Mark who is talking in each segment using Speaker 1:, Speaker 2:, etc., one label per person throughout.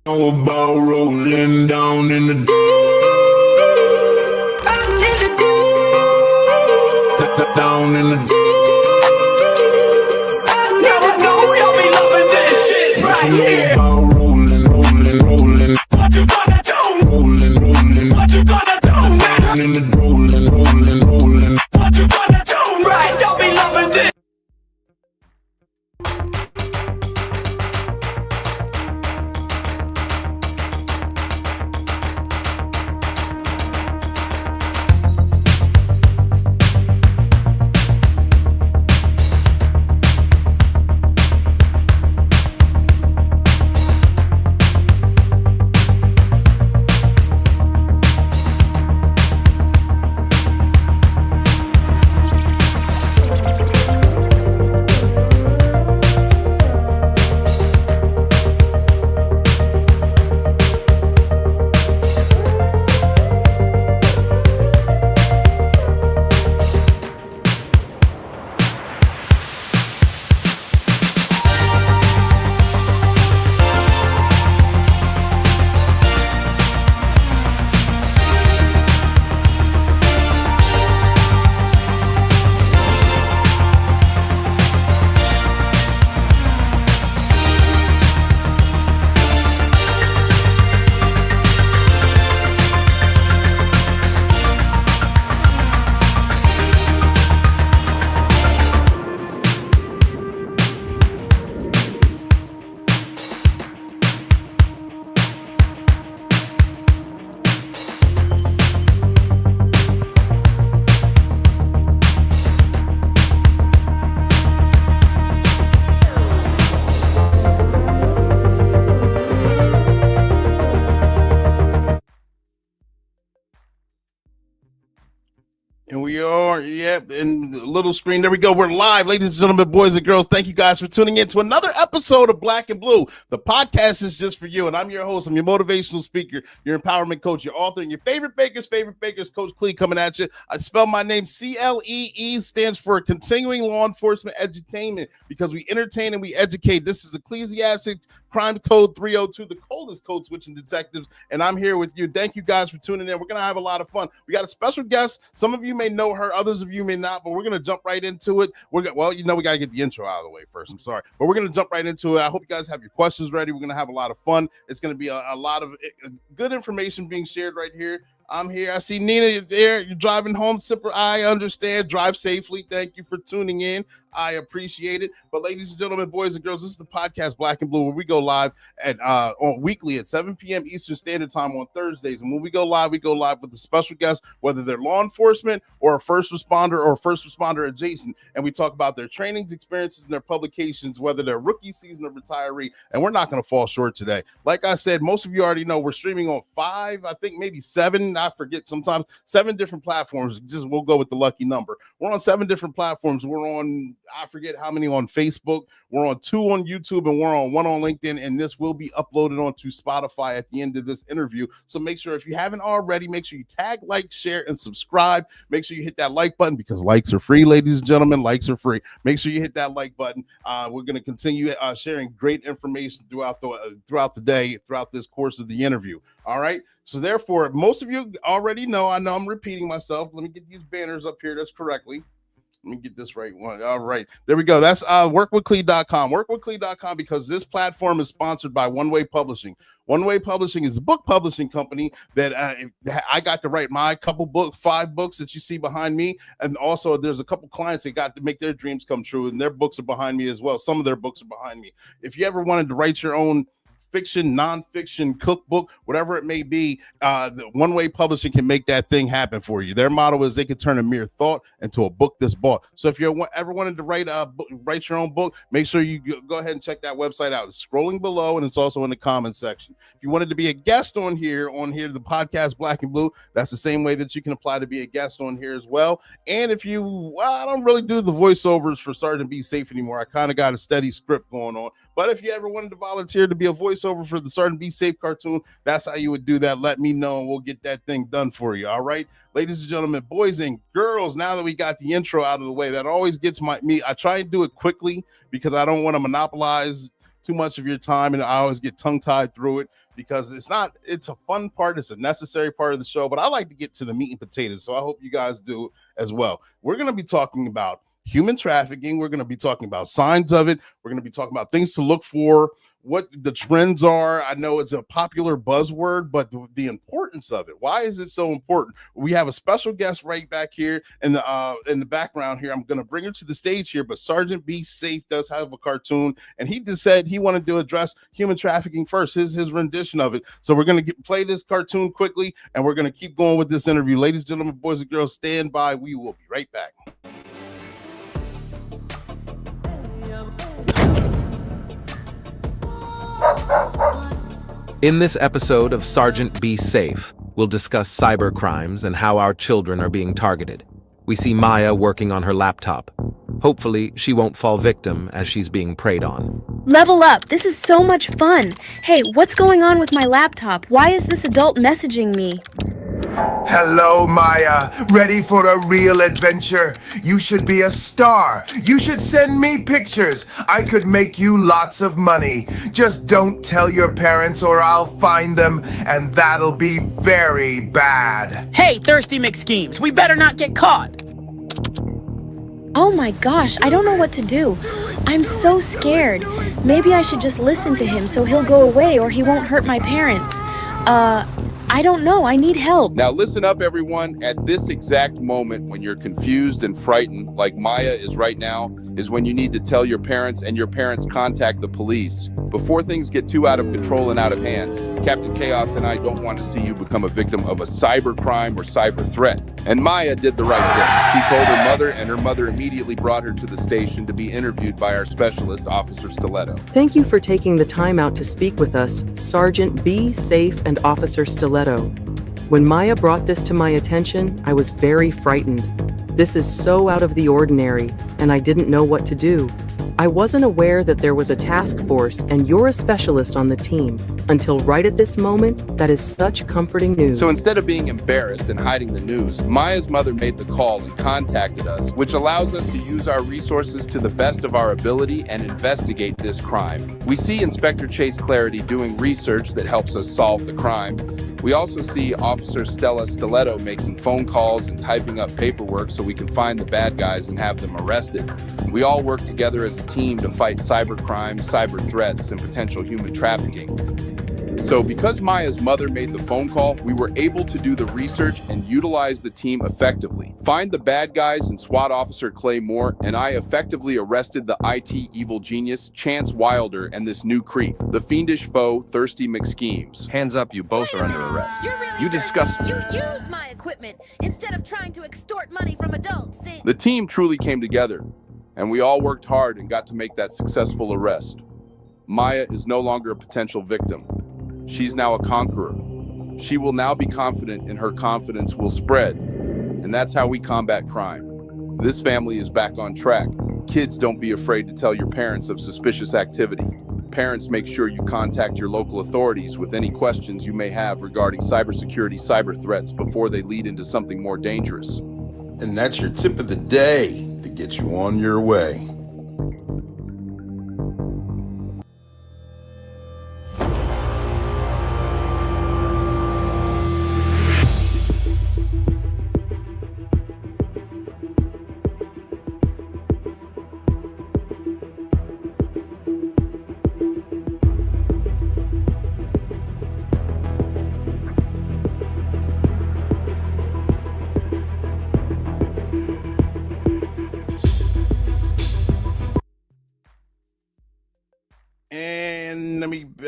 Speaker 1: Know about rolling down in the down in the
Speaker 2: Never know y'all be loving this shit right here.
Speaker 1: about rolling.
Speaker 2: What you gonna do?
Speaker 1: Rolling.
Speaker 2: What you gonna do now?
Speaker 1: In the rolling.
Speaker 2: What you gonna do? Right, y'all be loving this.
Speaker 3: And we are, in the little screen. There we go. We're live, ladies and gentlemen, boys and girls. Thank you guys for tuning in to another episode of Black and Blue. The podcast is just for you, and I'm your host. I'm your motivational speaker, your empowerment coach, your author, and your favorite bakers, Coach Clee, coming at you. I spell my name CLEE, stands for Continuing Law Enforcement Edutainment, because we entertain and we educate. This is Ecclesiastic Crime Code 302, the coldest code switching detectives, and I'm here with you. Thank you guys for tuning in. We're going to have a lot of fun. We got a special guest. Some of you may know her, others of you may not, but we're going to jump right into it. We got to get the intro out of the way first. I'm sorry, but we're going to jump right into it. I hope you guys have your questions ready. We're going to have a lot of fun. It's going to be a lot of good information being shared right here. I'm here. I see Nina there. You're driving home. Simple. I understand. Drive safely. Thank you for tuning in. I appreciate it. But ladies and gentlemen, boys and girls, this is the podcast Black and Blue, where we go live at weekly at 7 p.m. Eastern Standard Time on Thursdays. And when we go live with a special guest, whether they're law enforcement or a first responder adjacent. And we talk about their trainings, experiences, and their publications, whether they're rookie season or retiree. And we're not going to fall short today. Like I said, most of you already know we're streaming on 5, I think maybe 7. I forget sometimes 7 different platforms. We'll go with the lucky number. We're on 7 different platforms. We're on, I forget how many on Facebook. We're on 2 on YouTube, and we're on 1 on LinkedIn. And this will be uploaded onto Spotify at the end of this interview. So make sure, if you haven't already, make sure you tag, like, share, and subscribe. Make sure you hit that like button, because likes are free, ladies and gentlemen. Likes are free. Make sure you hit that like button. We're going to continue sharing great information throughout the day, throughout this course of the interview. All right. So therefore, most of you already know. I know I'm repeating myself. Let me get these banners up here. That's correctly. Let me get this right one. All right. There we go. That's workwithclee.com. Workwithclee.com, because this platform is sponsored by OneWay Publishing. OneWay Publishing is a book publishing company that I got to write my 5 books that you see behind me. And also there's a couple clients that got to make their dreams come true, and their books are behind me as well. Some of their books are behind me. If you ever wanted to write your own fiction, nonfiction, cookbook, whatever it may be, the OneWay Publishing can make that thing happen for you. Their motto is they can turn a mere thought into a book that's bought. So if you ever wanted to write your own book, make sure you go ahead and check that website out. It's scrolling below, and it's also in the comment section. If you wanted to be a guest on here, the podcast Black and Blue, that's the same way that you can apply to be a guest on here as well. And if I don't really do the voiceovers for Sergeant Be Safe anymore. I kind of got a steady script going on. But if you ever wanted to volunteer to be a voiceover for the Sergeant Be Safe cartoon, that's how you would do that. Let me know, and we'll get that thing done for you. All right, ladies and gentlemen, boys and girls, now that we got the intro out of the way, that always gets me. I try and do it quickly because I don't want to monopolize too much of your time, and I always get tongue-tied through it. because it's a fun part, it's a necessary part of the show, but I like to get to the meat and potatoes, so I hope you guys do as well. We're going to be talking about human trafficking. We're going to be talking about signs of it. We're going to be talking about things to look for, what the trends are. I know it's a popular buzzword, but the importance of it. Why is it so important? We have a special guest right back here in the background here. I'm going to bring her to the stage here, but Sergeant Be Safe does have a cartoon, and he just said he wanted to address human trafficking first, his rendition of it. So we're going to play this cartoon quickly, and we're going to keep going with this interview. Ladies and gentlemen, boys and girls, stand by. We will be right back.
Speaker 4: In this episode of Sergeant Be Safe, we'll discuss cyber crimes and how our children are being targeted. We see Maya working on her laptop. Hopefully, she won't fall victim as she's being preyed on.
Speaker 5: Level up! This is so much fun! Hey, what's going on with my laptop? Why is this adult messaging me?
Speaker 6: Hello, Maya. Ready for a real adventure? You should be a star. You should send me pictures. I could make you lots of money. Just don't tell your parents or I'll find them, and that'll be very bad.
Speaker 7: Hey, Thirsty McSchemes, we better not get caught.
Speaker 5: Oh my gosh, I don't know what to do. I'm so scared. Maybe I should just listen to him so he'll go away or he won't hurt my parents. I don't know. I need help.
Speaker 8: Now listen up, everyone. At this exact moment when you're confused and frightened, like Maya is right now, is when you need to tell your parents and your parents contact the police. Before things get too out of control and out of hand, Captain Chaos and I don't want to see you become a victim of a cyber crime or cyber threat. And Maya did the right thing. She told her mother, and her mother immediately brought her to the station to be interviewed by our specialist, Officer Stiletto.
Speaker 9: Thank you for taking the time out to speak with us, Sergeant Be Safe and Officer Stiletto. When Maya brought this to my attention, I was very frightened. This is so out of the ordinary, and I didn't know what to do. I wasn't aware that there was a task force and you're a specialist on the team. Until right at this moment, that is such comforting news.
Speaker 8: So instead of being embarrassed and hiding the news, Maya's mother made the call and contacted us, which allows us to use our resources to the best of our ability and investigate this crime. We see Inspector Chase Clarity doing research that helps us solve the crime. We also see Officer Stella Stiletto making phone calls and typing up paperwork so we can find the bad guys and have them arrested. We all work together as a team to fight cyber crime, cyber threats, and potential human trafficking. So because Maya's mother made the phone call, we were able to do the research and utilize the team effectively. Find the bad guys and SWAT Officer Clay Moore, and I effectively arrested the IT evil genius, Chance Wilder, and this new creep, the fiendish foe, Thirsty McSchemes.
Speaker 10: Hands up, you both are under arrest.
Speaker 11: You
Speaker 10: disgust me.
Speaker 11: You used my equipment instead of trying to extort money from adults.
Speaker 8: The team truly came together, and we all worked hard and got to make that successful arrest. Maya is no longer a potential victim. She's now a conqueror. She will now be confident, and her confidence will spread. And that's how we combat crime. This family is back on track. Kids, don't be afraid to tell your parents of suspicious activity. Parents, make sure you contact your local authorities with any questions you may have regarding cybersecurity, cyber threats before they lead into something more dangerous.
Speaker 1: And that's your tip of the day to get you on your way.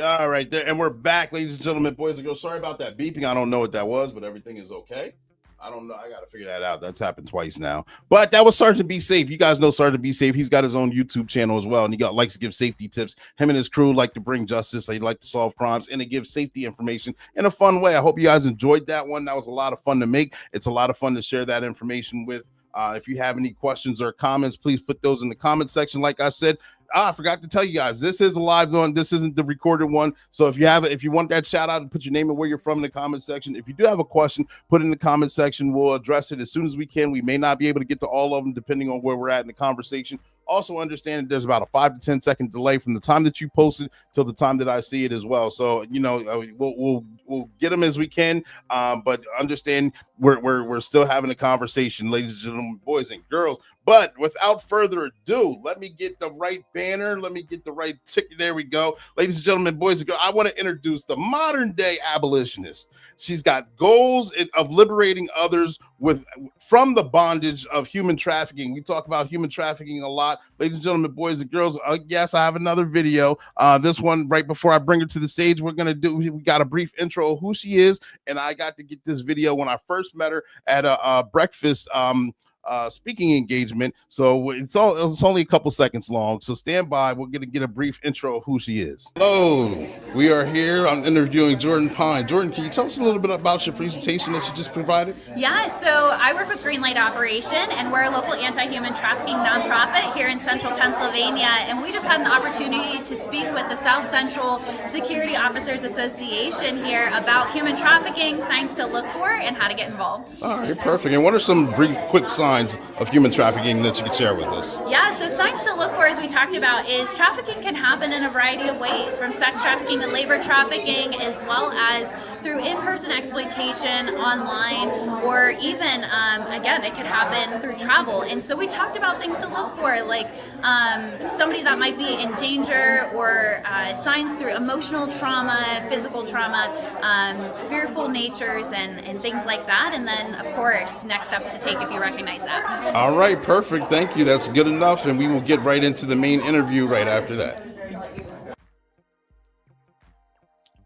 Speaker 3: All right, there, and we're back, ladies and gentlemen, boys and girls. Sorry about that beeping. I don't know what that was, but everything is okay. I don't know. I got to figure that out. That's happened twice now. But that was Sergeant Be Safe. You guys know Sergeant Be Safe. He's got his own YouTube channel as well, and he likes to give safety tips. Him and his crew like to bring justice. They like to solve crimes, and they give safety information in a fun way. I hope you guys enjoyed that one. That was a lot of fun to make. It's a lot of fun to share that information with. If you have any questions or comments, please put those in the comment section. Like I said, I forgot to tell you guys, this is a live one. This isn't the recorded one. So if you want that shout out, put your name and where you're from in the comment section. If you do have a question, put it in the comment section. We'll address it as soon as we can. We may not be able to get to all of them depending on where we're at in the conversation. Also understand that there's about a 5 to 10 second delay from the time that you post it till the time that I see it as well. So, we'll get them as we can, but understand we're still having a conversation, ladies and gentlemen, boys and girls. But without further ado, let me get the right banner. Let me get the right ticker. There we go. Ladies and gentlemen, boys and girls, I want to introduce the modern day abolitionist. She's got goals of liberating others from the bondage of human trafficking. We talk about human trafficking a lot. Ladies and gentlemen, boys and girls, yes, I have another video. This one, right before I bring her to the stage, we got a brief intro of who she is. And I got to get this video when I first met her at a breakfast speaking engagement. So it's only a couple seconds long. So stand by. We're going to get a brief intro of who she is. Hello, we are here. I'm interviewing Jordan Pine. Jordan, can you tell us a little bit about your presentation that you just provided?
Speaker 12: Yeah, so I work with Greenlight Operation, and we're a local anti-human trafficking nonprofit here in central Pennsylvania. And we just had an opportunity to speak with the South Central Security Officers Association here about human trafficking, signs to look for, and how to get involved.
Speaker 3: All right, perfect. And what are some brief, quick signs of human trafficking that you could share with us?
Speaker 12: Yeah, so signs to look for, as we talked about, is trafficking can happen in a variety of ways, from sex trafficking to labor trafficking, as well as through in-person exploitation online, or even, again, it could happen through travel. And so we talked about things to look for, like somebody that might be in danger, or signs through emotional trauma, physical trauma, fearful natures, and things like that. And then, of course, next steps to take if you recognize that.
Speaker 3: All right, perfect. Thank you. That's good enough. And we will get right into the main interview right after that.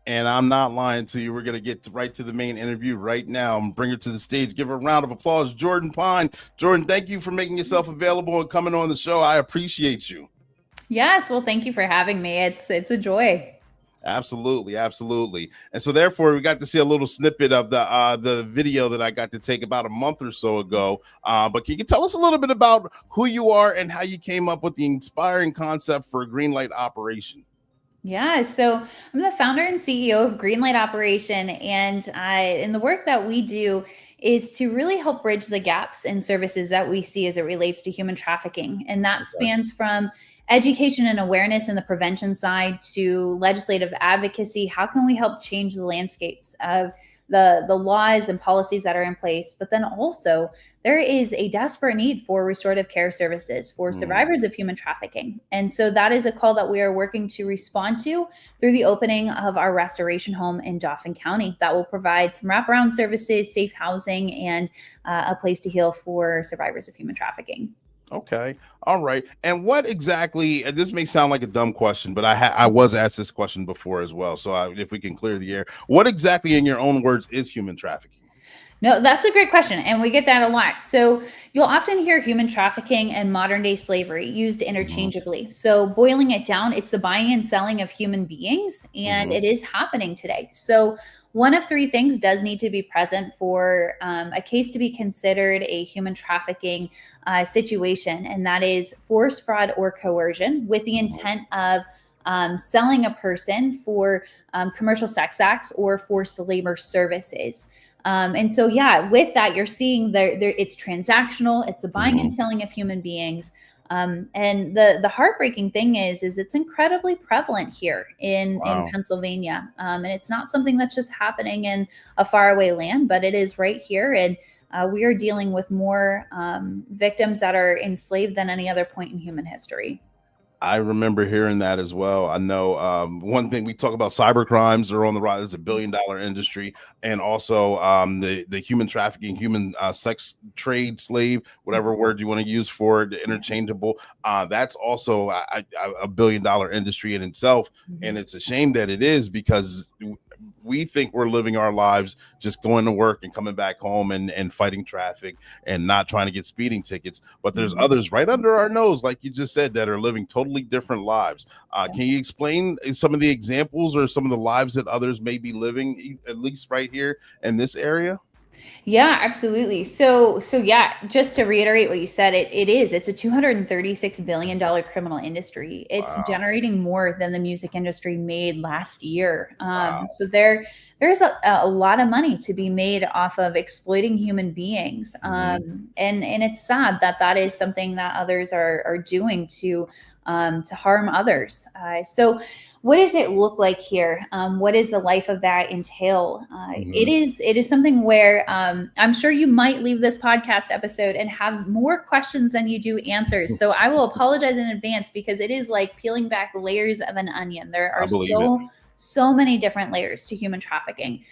Speaker 3: And I'm not lying to you. We're going to get right to the main interview right now. I'm going to bring her to the stage. Give her a round of applause. Jordan Pine. Jordan, thank you for making yourself available and coming on the show. I appreciate you.
Speaker 13: Yes. Well, thank you for having me. It's a joy.
Speaker 3: Absolutely, absolutely. And so therefore we got to see a little snippet of the video that I got to take about a month or so ago. But can you tell us a little bit about who you are and how you came up with the inspiring concept for Greenlight Operation?
Speaker 13: Yeah, so I'm the founder and CEO of Greenlight Operation, and in the work that we do is to really help bridge the gaps in services that we see as it relates to human trafficking. And that spans from education and awareness in the prevention side to legislative advocacy. How can we help change the landscapes of the laws and policies that are in place? But then also there is a desperate need for restorative care services for survivors of human trafficking. And so that is a call that we are working to respond to through the opening of our restoration home in Dauphin County that will provide some wraparound services, safe housing, and a place to heal for survivors of human trafficking.
Speaker 3: Okay. All right. And what exactly, and this may sound like a dumb question, but I was asked this question before as well. So if we can clear the air, what exactly in your own words is human trafficking?
Speaker 13: No, that's a great question. And we get that a lot. So you'll often hear human trafficking and modern day slavery used interchangeably. So boiling it down, it's the buying and selling of human beings, and it is happening today. So one of three things does need to be present for a case to be considered a human trafficking situation, and that is force, fraud, or coercion with the intent of selling a person for commercial sex acts or forced labor services. And so, yeah, with that, you're seeing it's transactional. It's a buying and selling of human beings. And the heartbreaking thing is it's incredibly prevalent here in Pennsylvania. And it's not something that's just happening in a faraway land, but it is right here. And we are dealing with more victims that are enslaved than any other point in human history.
Speaker 3: I remember hearing that as well. I know one thing we talk about, cyber crimes are on the rise. It's $1 billion industry. And also the human trafficking, human sex trade, slave, whatever word you want to use for it, interchangeable. That's also a $1 billion industry in itself. And it's a shame that it is, because we think we're living our lives just going to work and coming back home and fighting traffic and not trying to get speeding tickets. But there's others right under our nose, like you just said, that are living totally different lives. Can you explain some of the examples or some of the lives that others may be living, at least right here in this area?
Speaker 13: Yeah, absolutely. So yeah, just to reiterate what you said, it's a $236 billion criminal industry. It's generating more than the music industry made last year. So there there's a lot of money to be made off of exploiting human beings. And it's sad that that is something that others are doing to harm others. So what does it look like here? What does the life of that entail? It is something where I'm sure you might leave this podcast episode and have more questions than you do answers. So I will apologize in advance, because it is like peeling back layers of an onion. There are so many different layers to human trafficking.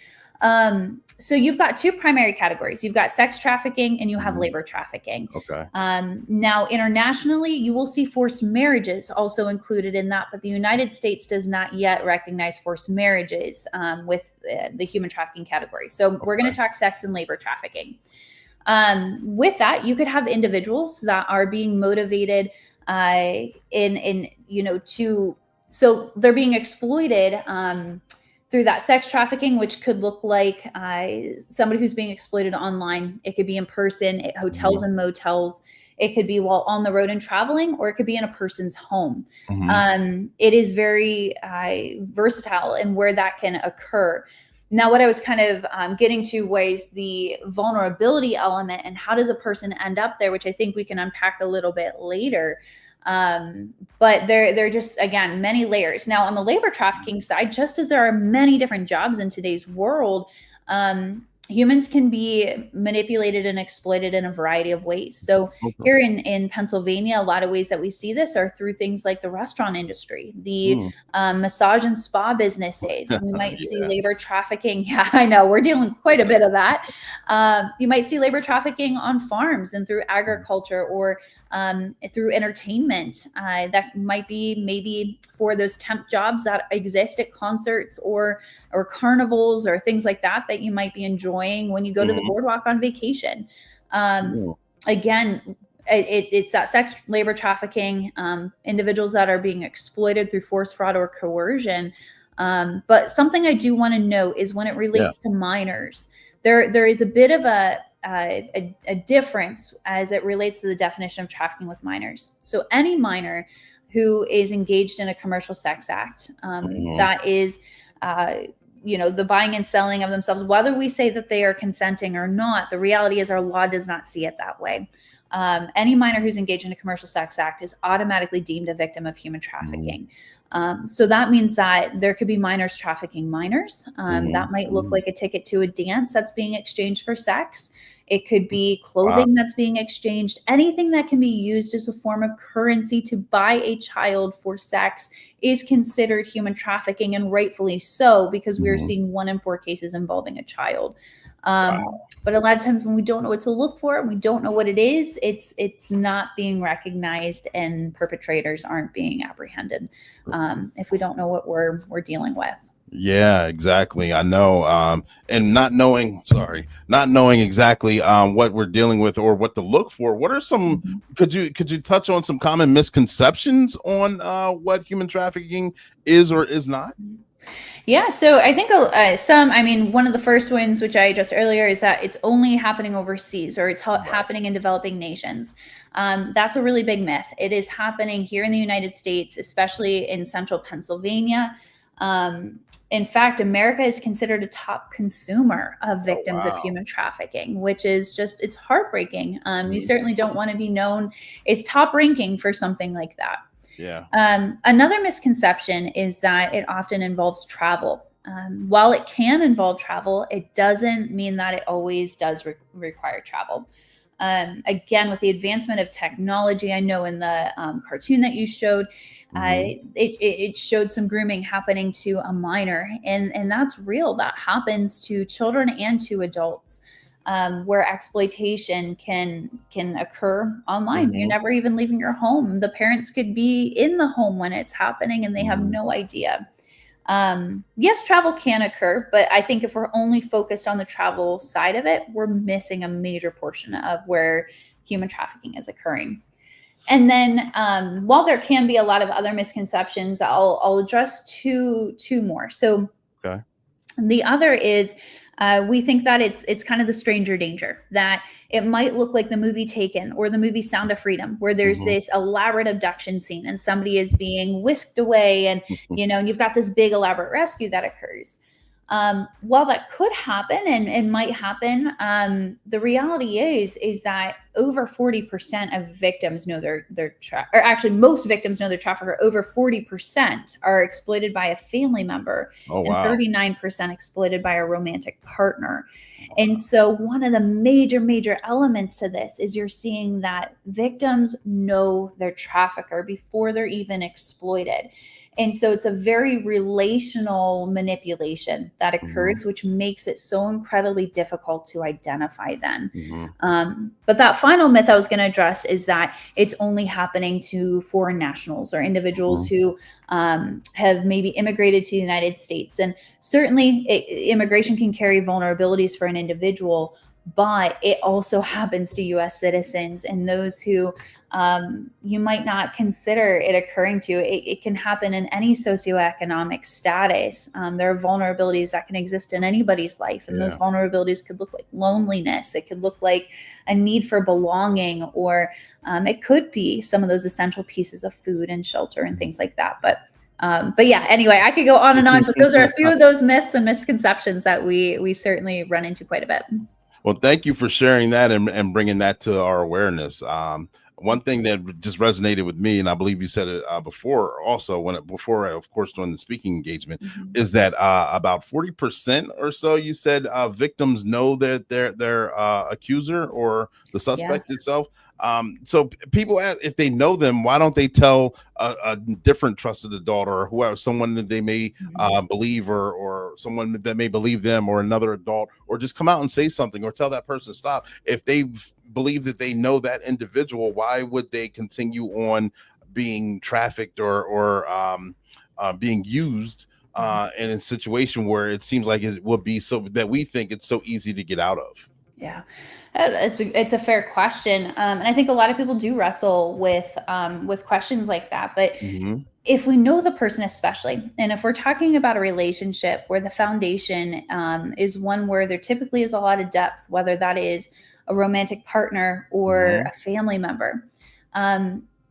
Speaker 13: So you've got two primary categories. You've got sex trafficking and you have labor trafficking.
Speaker 3: Okay.
Speaker 13: Now, internationally, you will see forced marriages also included in that, but the United States does not yet recognize forced marriages with the human trafficking category. So we're going to talk sex and labor trafficking. With that, you could have individuals that are being motivated so they're being exploited through that sex trafficking, which could look like somebody who's being exploited online. It could be in person, at hotels and motels. It could be while on the road and traveling, or it could be in a person's home. It is very versatile in where that can occur. Now, what I was kind of getting to was the vulnerability element and how does a person end up there, which I think we can unpack a little bit later. But they're just, again, many layers. Now, on the labor trafficking side, just as there are many different jobs in today's world, humans can be manipulated and exploited in a variety of ways. So here in Pennsylvania, a lot of ways that we see this are through things like the restaurant industry, the massage and spa businesses. We might see labor trafficking. Yeah, I know, we're dealing quite a bit of that. You might see labor trafficking on farms and through agriculture, or through entertainment. That might be maybe for those temp jobs that exist at concerts or carnivals or things like that you might be enjoying when you go to the boardwalk on vacation. Again, it's that sex labor trafficking, individuals that are being exploited through force, fraud, or coercion. But something I do want to note is when it relates to minors, there is a bit of a difference as it relates to the definition of trafficking with minors. So any minor who is engaged in a commercial sex act, that is, the buying and selling of themselves, whether we say that they are consenting or not, the reality is our law does not see it that way. Any minor who's engaged in a commercial sex act is automatically deemed a victim of human trafficking. So that means that there could be minors trafficking minors. That might look like a ticket to a dance that's being exchanged for sex. It could be clothing that's being exchanged. Anything that can be used as a form of currency to buy a child for sex is considered human trafficking, and rightfully so, because we are seeing 1 in 4 cases involving a child. But a lot of times when we don't know what to look for and we don't know what it is, it's not being recognized, and perpetrators aren't being apprehended if we don't know what we're dealing with.
Speaker 3: Yeah, exactly. I know. And not knowing exactly what we're dealing with or what to look for. What are some, could you touch on some common misconceptions on what human trafficking is or is not?
Speaker 13: Yeah, so I think one of the first ones, which I addressed earlier, is that it's only happening overseas, or it's happening in developing nations. That's a really big myth. It is happening here in the United States, especially in central Pennsylvania. In fact, America is considered a top consumer of victims of human trafficking, which is just, it's heartbreaking. You certainly don't want to be known as top ranking for something like that.
Speaker 3: Yeah.
Speaker 13: Another misconception is that it often involves travel. While it can involve travel, it doesn't mean that it always does require travel. Again, with the advancement of technology, I know in the cartoon that you showed, it showed some grooming happening to a minor, and that's real. That happens to children and to adults. Where exploitation can occur online. You're never even leaving your home. The parents could be in the home when it's happening and they have no idea. Yes, travel can occur, but I think if we're only focused on the travel side of it, we're missing a major portion of where human trafficking is occurring. And then while there can be a lot of other misconceptions, I'll address two more. So the other is, we think that it's kind of the stranger danger, that it might look like the movie Taken or the movie Sound of Freedom, where there's this elaborate abduction scene and somebody is being whisked away, and and you've got this big elaborate rescue that occurs. While that could happen and might happen, the reality is that over 40% of victims know or actually most victims know their trafficker. Over 40% are exploited by a family member,
Speaker 3: Oh,
Speaker 13: and
Speaker 3: wow.
Speaker 13: 39% exploited by a romantic partner. And so one of the major elements to this is you're seeing that victims know their trafficker before they're even exploited. And so it's a very relational manipulation that occurs, which makes it so incredibly difficult to identify then. But that final myth I was going to address is that it's only happening to foreign nationals or individuals who have maybe immigrated to the United States. And certainly immigration can carry vulnerabilities for an individual, but it also happens to U.S. citizens and those who you might not consider it occurring to. It can happen in any socioeconomic status. There are vulnerabilities that can exist in anybody's life, and those vulnerabilities could look like loneliness. It could look like a need for belonging, or it could be some of those essential pieces of food and shelter and things like that. But yeah, anyway, I could go on and on, but those are a few of those myths and misconceptions that we certainly run into quite a bit.
Speaker 3: Well, thank you for sharing that and bringing that to our awareness. One thing that just resonated with me, and I believe you said it before also, before, of course, during the speaking engagement, is that about 40% or so, you said victims know that their accuser or the suspect itself. So people ask, if they know them, why don't they tell a different trusted adult or whoever, someone that they may believe, or someone that may believe them, or another adult, or just come out and say something, or tell that person to stop? If they believe that they know that individual, why would they continue on being trafficked or being used in a situation where it seems like it would be so that we think it's so easy to get out of?
Speaker 13: Yeah, it's a fair question, and I think a lot of people do wrestle with questions like that. But if we know the person, especially, and if we're talking about a relationship where the foundation is one where there typically is a lot of depth, whether that is a romantic partner or a family member,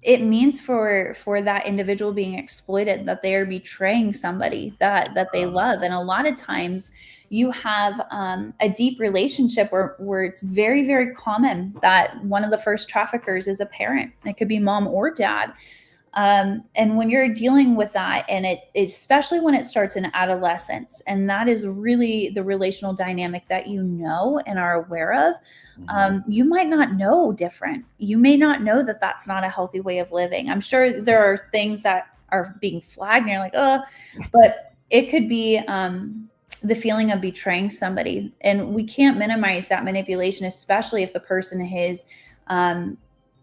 Speaker 13: it means for that individual being exploited that they are betraying somebody that they love. And a lot of times you have a deep relationship where it's very common that one of the first traffickers is a parent. It could be mom or dad. And when you're dealing with that, and it especially when it starts in adolescence, and that is really the relational dynamic that you know and are aware of, you might not know different. You may not know that that's not a healthy way of living. I'm sure there are things that are being flagged and you're like, oh, but it could be the feeling of betraying somebody. And we can't minimize that manipulation, especially if the person has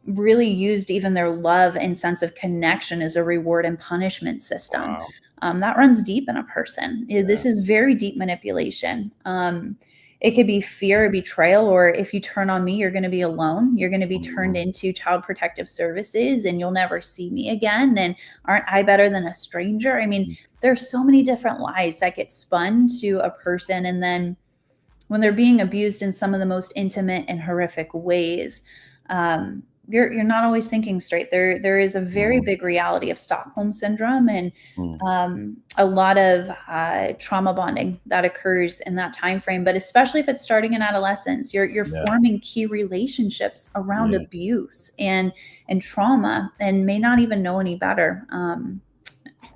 Speaker 13: really used even their love and sense of connection as a reward and punishment system. That runs deep in a person. This is very deep manipulation. It could be fear or betrayal, or if you turn on me, you're going to be alone. You're going to be turned into Child Protective Services and you'll never see me again. And aren't I better than a stranger? I mean, there's so many different lies that get spun to a person. And then when they're being abused in some of the most intimate and horrific ways, you're not always thinking straight. There is a very big reality of Stockholm syndrome and a lot of trauma bonding that occurs in that time frame. But especially if it's starting in adolescence, you're forming key relationships around abuse and trauma, and may not even know any better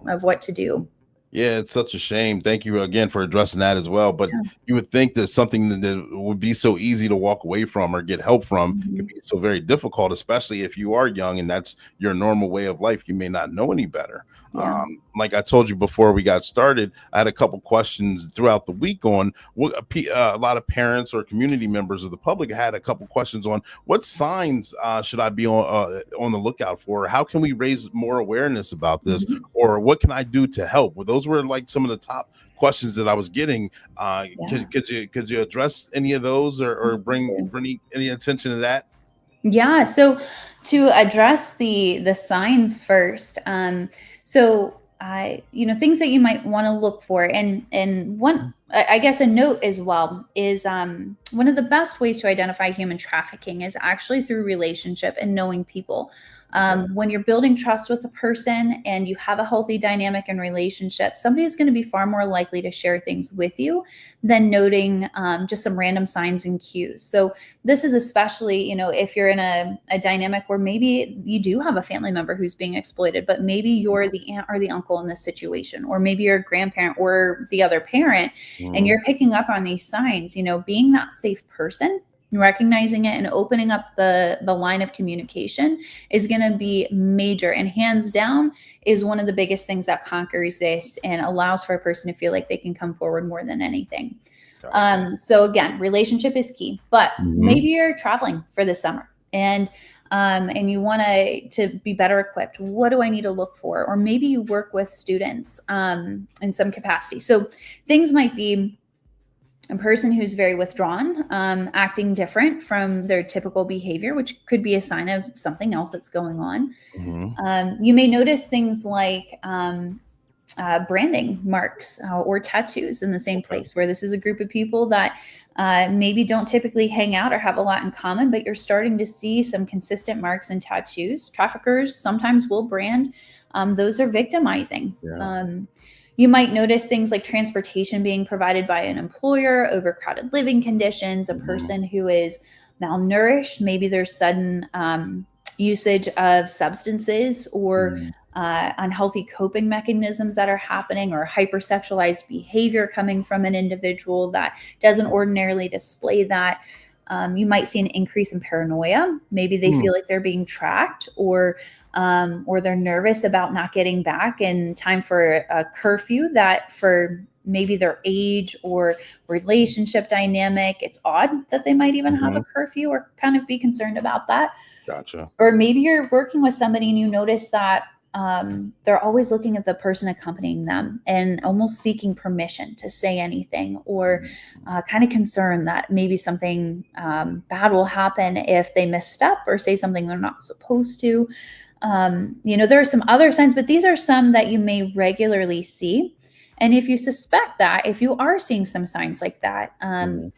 Speaker 13: of what to do.
Speaker 3: Yeah, it's such a shame. Thank you again for addressing that as well. But you would think that something that would be so easy to walk away from or get help from can be so very difficult, especially if you are young and that's your normal way of life. You may not know any better. Like I told you before we got started, I had a couple questions throughout the week on what a lot of parents or community members of the public had a couple questions on what signs should I be on the lookout for? How can we raise more awareness about this? Or what can I do to help? Well, those were like some of the top questions that I was getting. Could you address any of those or bring any attention to that?
Speaker 13: Yeah. So to address the signs first, things that you might want to look for, and I guess a note as well is one of the best ways to identify human trafficking is actually through relationship and knowing people. When you're building trust with a person and you have a healthy dynamic and relationship, somebody is going to be far more likely to share things with you than noting just some random signs and cues. So this is especially, if you're in a dynamic where maybe you do have a family member who's being exploited, but maybe you're the aunt or the uncle in this situation, or maybe you're a grandparent or the other parent, and you're picking up on these signs, being that safe person, recognizing it and opening up the line of communication is going to be major, and hands down is one of the biggest things that conquers this and allows for a person to feel like they can come forward more than anything. So again, relationship is key, but maybe you're traveling for the summer and you want to be better equipped. What do I need to look for? Or maybe you work with students in some capacity. So things might be a person who's very withdrawn, acting different from their typical behavior, which could be a sign of something else that's going on. You may notice things like branding marks or tattoos in the same place, where this is a group of people that maybe don't typically hang out or have a lot in common, but you're starting to see some consistent marks and tattoos. Traffickers sometimes will brand. Those are victimizing. You might notice things like transportation being provided by an employer, overcrowded living conditions, a person who is malnourished. Maybe there's sudden usage of substances or unhealthy coping mechanisms that are happening, or hypersexualized behavior coming from an individual that doesn't ordinarily display that. You might see an increase in paranoia. Maybe they feel like they're being tracked, or they're nervous about not getting back in time for a curfew that, for maybe their age or relationship dynamic, it's odd that they might even have a curfew, or kind of be concerned about that.
Speaker 3: Gotcha.
Speaker 13: Or maybe you're working with somebody and you notice that they're always looking at the person accompanying them and almost seeking permission to say anything, or kind of concerned that maybe something bad will happen if they misstep or say something they're not supposed to. There are some other signs, but these are some that you may regularly see. And if you suspect that, if you are seeing some signs like that,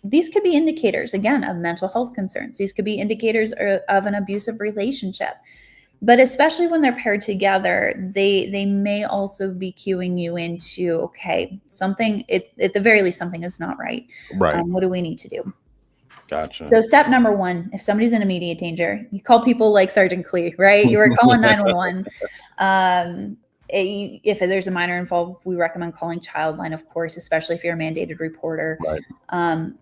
Speaker 13: these could be indicators, again, of mental health concerns. These could be indicators of an abusive relationship. But especially when they're paired together, they may also be cueing you into, okay, something, at the very least, something is not right.
Speaker 3: Right.
Speaker 13: What do we need to do?
Speaker 3: Gotcha.
Speaker 13: So step number one, if somebody's in immediate danger, you call people like Sergeant Clee, right? You are calling 911. If there's a minor involved, we recommend calling Childline, of course, especially if you're a mandated reporter.
Speaker 3: Right.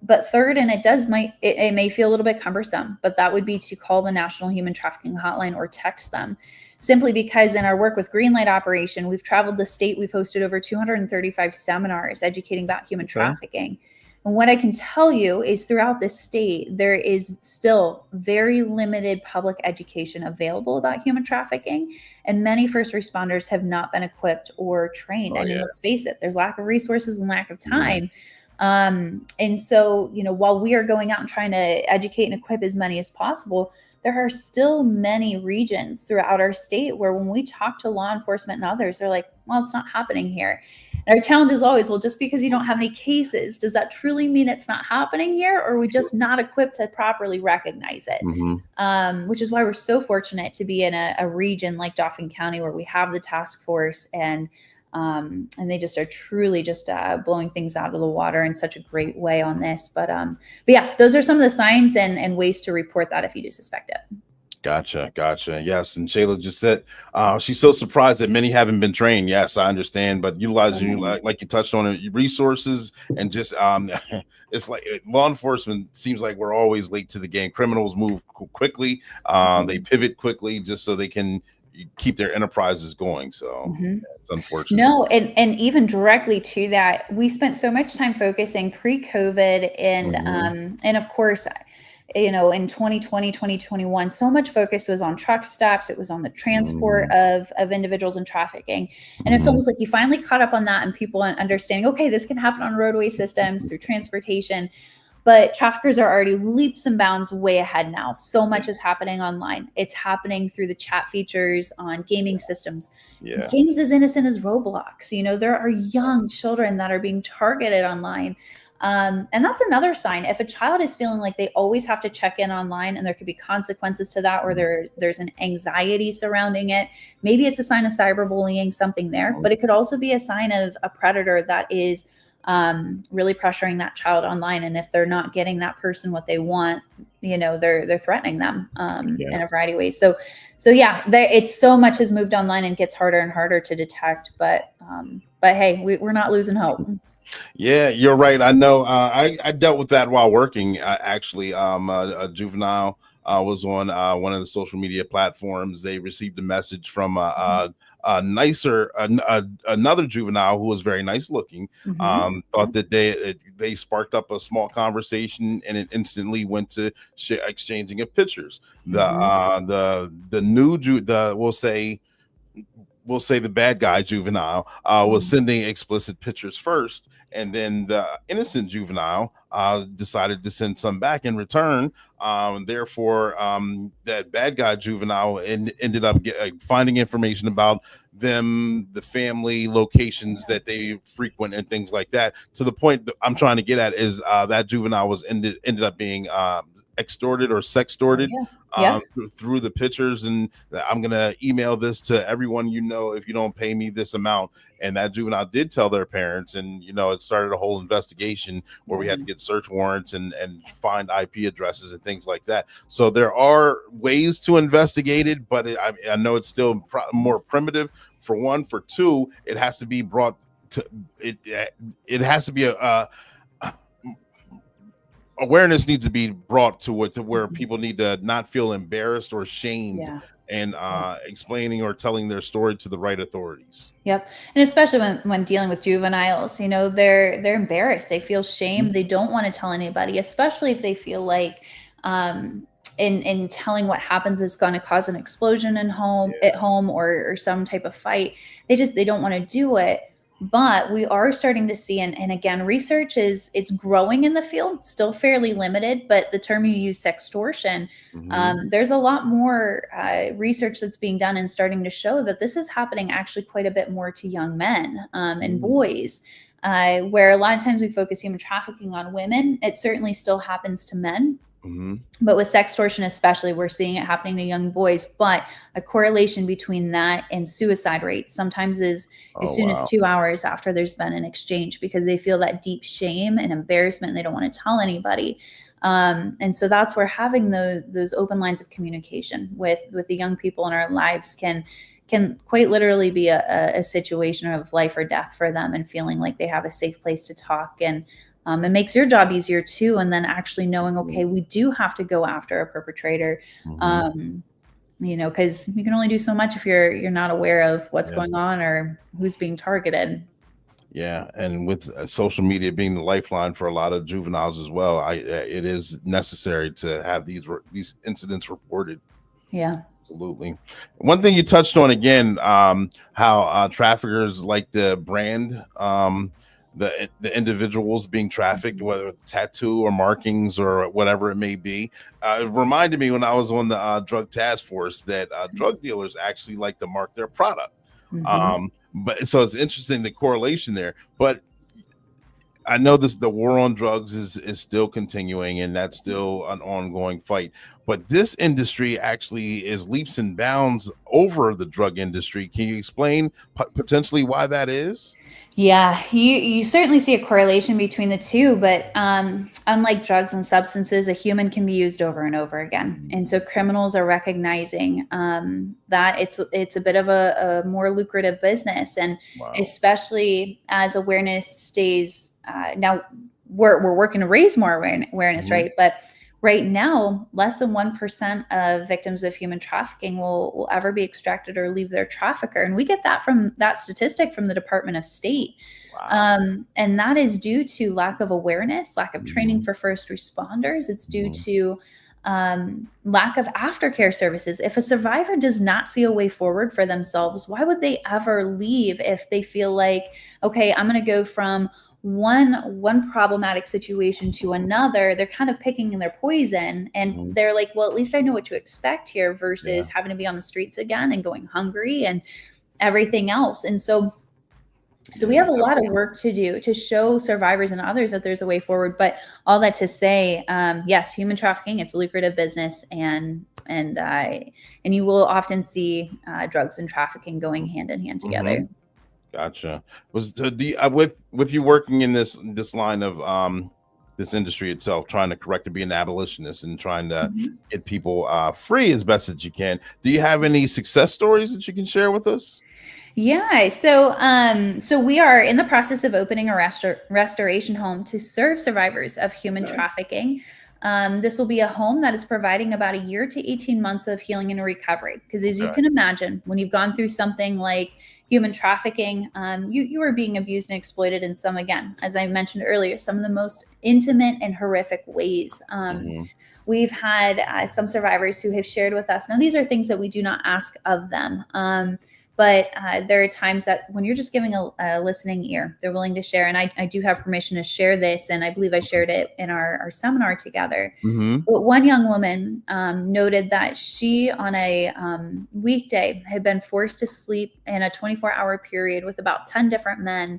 Speaker 13: But third, and it may feel a little bit cumbersome, but that would be to call the National Human Trafficking Hotline or text them, simply because in our work with Greenlight Operation, we've traveled the state. We've hosted over 235 seminars educating about human trafficking. And what I can tell you is throughout the state, there is still very limited public education available about human trafficking. And many first responders have not been equipped or trained. Let's face it, there's lack of resources and lack of time. And so, while we are going out and trying to educate and equip as many as possible, there are still many regions throughout our state where when we talk to law enforcement and others, they're like, well, it's not happening here. And our challenge is always, well, just because you don't have any cases, does that truly mean it's not happening here? Or are we just not equipped to properly recognize it? Which is why we're so fortunate to be in a region like Dauphin County, where we have the task force, and they just are truly just blowing things out of the water in such a great way on this. But yeah, those are some of the signs and ways to report that if you do suspect it.
Speaker 3: Gotcha. Yes. And Shayla just said she's so surprised that many haven't been trained. Yes, I understand. But utilizing, like you touched on, resources and just it's like law enforcement seems like we're always late to the game. Criminals move quickly. They pivot quickly just so they can keep their enterprises going. So it's unfortunate.
Speaker 13: No, and even directly to that, we spent so much time focusing pre-COVID and of course, in 2020, 2021, so much focus was on truck stops. It was on the transport of individuals in trafficking. And it's almost like you finally caught up on that, and people understanding, okay, this can happen on roadway systems through transportation. But traffickers are already leaps and bounds way ahead now. So much is happening online. It's happening through the chat features on gaming systems.
Speaker 3: Yeah.
Speaker 13: Games as innocent as Roblox. You know, there are young children that are being targeted online. And that's another sign. If a child is feeling like they always have to check in online and there could be consequences to that, or there's an anxiety surrounding it, maybe it's a sign of cyberbullying, something there, but it could also be a sign of a predator that is really pressuring that child online. And if they're not getting that person what they want, you know, they're threatening them in a variety of ways. So yeah, it's so much has moved online and gets harder and harder to detect. But hey, we're not losing hope.
Speaker 3: Yeah, you're right. I know. I dealt with that while working. Actually, a juvenile was on one of the social media platforms. They received a message from another juvenile who was very nice looking. Thought that they sparked up a small conversation, and it instantly went to exchanging of pictures. We'll say the bad guy juvenile was sending explicit pictures first, and then the innocent juvenile decided to send some back in return. Therefore, that bad guy juvenile ended up finding information about them, the family locations that they frequent, and things like that. To the point that I'm trying to get at is that juvenile was ended up being extorted or sextorted through the pictures, and I'm gonna email this to everyone you know if you don't pay me this amount. And that juvenile did tell their parents, and you know, it started a whole investigation where we had to get search warrants and find IP addresses and things like that. So there are ways to investigate it, but I know it's still more primitive. For one, for two, it has to be brought to it has to be awareness needs to be brought to where people need to not feel embarrassed or shamed and explaining or telling their story to the right authorities.
Speaker 13: Yep. And especially when dealing with juveniles, you know, they're embarrassed. They feel shame. They don't want to tell anybody, especially if they feel like in telling what happens is going to cause an explosion at home or some type of fight. They don't want to do it. But we are starting to see, and again, research it's growing in the field, still fairly limited, but the term you use, sextortion, there's a lot more research that's being done and starting to show that this is happening actually quite a bit more to young men and boys, where a lot of times we focus human trafficking on women. It certainly still happens to men. But with sextortion especially, we're seeing it happening to young boys. But a correlation between that and suicide rates sometimes is as soon as 2 hours after there's been an exchange, because they feel that deep shame and embarrassment and they don't want to tell anybody. And so that's where having those open lines of communication with the young people in our lives can quite literally be a situation of life or death for them, and feeling like they have a safe place to talk. And it makes your job easier too. And then actually knowing, okay, we do have to go after a perpetrator, you know, because you can only do so much if you're not aware of what's going on or who's being targeted.
Speaker 3: Yeah, and with social media being the lifeline for a lot of juveniles as well, it is necessary to have these incidents reported.
Speaker 13: Yeah.
Speaker 3: Absolutely. One thing you touched on again, how traffickers like to brand the individuals being trafficked, whether it's tattoo or markings or whatever it may be. It reminded me when I was on the drug task force that drug dealers actually like to mark their product. But so it's interesting, the correlation there. But I know the war on drugs is still continuing, and that's still an ongoing fight. But this industry actually is leaps and bounds over the drug industry. Can you explain potentially why that is?
Speaker 13: Yeah, you certainly see a correlation between the two, but unlike drugs and substances, a human can be used over and over again. And so criminals are recognizing that it's a bit of a more lucrative business. And especially as awareness stays, now we're working to raise more awareness, right? But right now, less than 1% of victims of human trafficking will ever be extracted or leave their trafficker. And we get that statistic from the Department of State. And that is due to lack of awareness, lack of training for first responders. It's due to lack of aftercare services. If a survivor does not see a way forward for themselves, why would they ever leave if they feel like, okay, I'm going to go from one problematic situation to another, they're kind of picking their poison, and they're like, well, at least I know what to expect here versus having to be on the streets again and going hungry and everything else. And so we have a lot of work to do to show survivors and others that there's a way forward. But all that to say, yes, human trafficking, it's a lucrative business, and you will often see drugs and trafficking going hand in hand together.
Speaker 3: Gotcha. Was with you working in this line of this industry itself, trying to correct to be an abolitionist and trying to get people free as best as you can, do you have any success stories that you can share with us?
Speaker 13: Yeah, so we are in the process of opening a restoration home to serve survivors of human trafficking. This will be a home that is providing about a year to 18 months of healing and recovery. Because as you can imagine, when you've gone through something like human trafficking, you are being abused and exploited in some, again, as I mentioned earlier, some of the most intimate and horrific ways. We've had some survivors who have shared with us. Now, these are things that we do not ask of them. But there are times that when you're just giving a listening ear, they're willing to share. And I do have permission to share this. And I believe I shared it in our seminar together. But one young woman noted that she, on a weekday, had been forced to sleep in a 24-hour period with about 10 different men